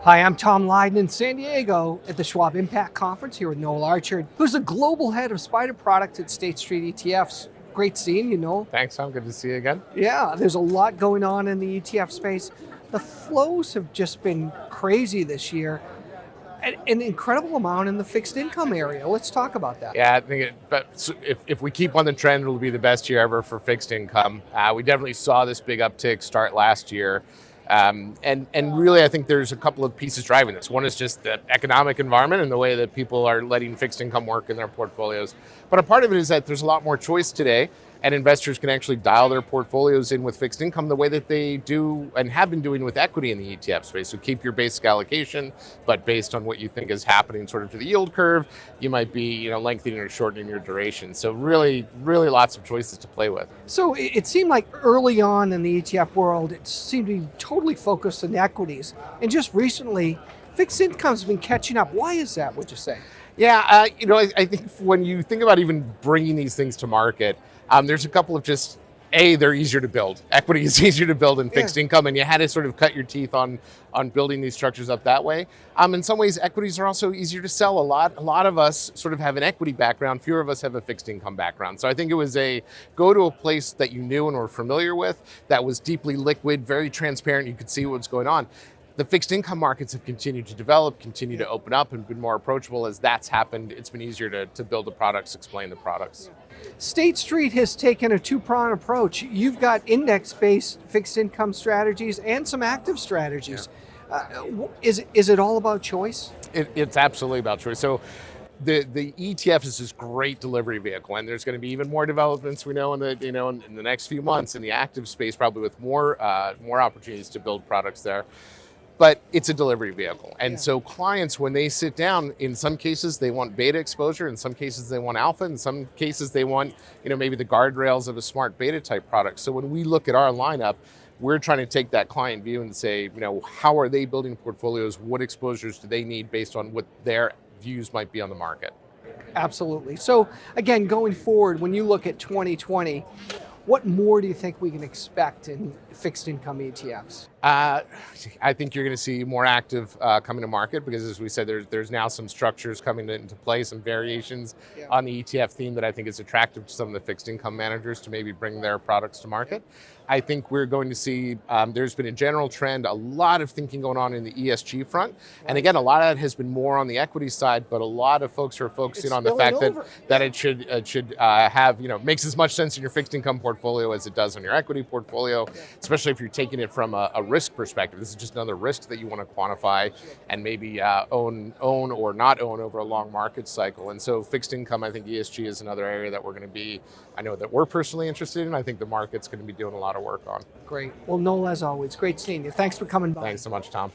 Hi, I'm Tom Lydon in San Diego at the Schwab IMPACT conference here with Noel Archard, who's the global head of SPDR Product at State Street ETFs. Great seeing you, Noel. Thanks, Tom. Good to see you again. Yeah, there's a lot going on in the ETF space. The flows have just been crazy this year. An incredible amount in the fixed income area. Let's talk about that. Yeah, I think if we keep on the trend, it'll be the best year ever for fixed income. We definitely saw this big uptick start last year. And really, I think there's a couple of pieces driving this. One is just the economic environment and the way that people are letting fixed income work in their portfolios. But a part of it is that there's a lot more choice today, and investors can actually dial their portfolios in with fixed income the way that they do and have been doing with equity in the ETF space. So keep your basic allocation, but based on what you think is happening sort of to the yield curve, you might be lengthening or shortening your duration. So really, really lots of choices to play with. So it seemed like early on in the ETF world, it seemed to be totally focused on equities. And just recently, fixed income's been catching up. Why is that, would you say? Yeah, I think when you think about even bringing these things to market, there's a couple of they're easier to build. Equity is easier to build than fixed income, and you had to sort of cut your teeth on building these structures up that way. In some ways, equities are also easier to sell. A lot of us sort of have an equity background. Fewer of us have a fixed income background. So I think it was go to a place that you knew and were familiar with, that was deeply liquid, very transparent. You could see what's going on. The fixed income markets have continued to develop, continue to open up, and been more approachable. As that's happened, it's been easier to build the products, explain the products. State Street has taken a two-pronged approach. You've got index-based fixed income strategies and some active strategies. Is it all about choice? It's absolutely about choice. So the ETF is this great delivery vehicle, and there's going to be even more developments we know in the next few months in the active space, probably with more opportunities to build products there. But it's a delivery vehicle. And so clients, when they sit down, in some cases they want beta exposure, in some cases they want alpha, in some cases they want, maybe the guardrails of a smart beta type product. So when we look at our lineup, we're trying to take that client view and say, how are they building portfolios? What exposures do they need based on what their views might be on the market? Absolutely. So again, going forward, when you look at 2020, what more do you think we can expect in fixed income ETFs? I think you're going to see more active coming to market because, as we said, there's now some structures coming into play, some variations on the ETF theme that I think is attractive to some of the fixed income managers to maybe bring their products to market. I think we're going to see, there's been a general trend, a lot of thinking going on in the ESG front. And again, a lot of that has been more on the equity side, but a lot of folks are focusing on the fact that it should have, makes as much sense in your fixed income portfolio as it does in your equity portfolio, especially if you're taking it from a risk perspective. This is just another risk that you want to quantify and maybe own or not own over a long market cycle. And so fixed income, I think ESG is another area that I know that we're personally interested in. I think the market's going to be doing a lot of work on. Great. Well, Noel, as always, great seeing you. Thanks for coming by. Thanks so much, Tom.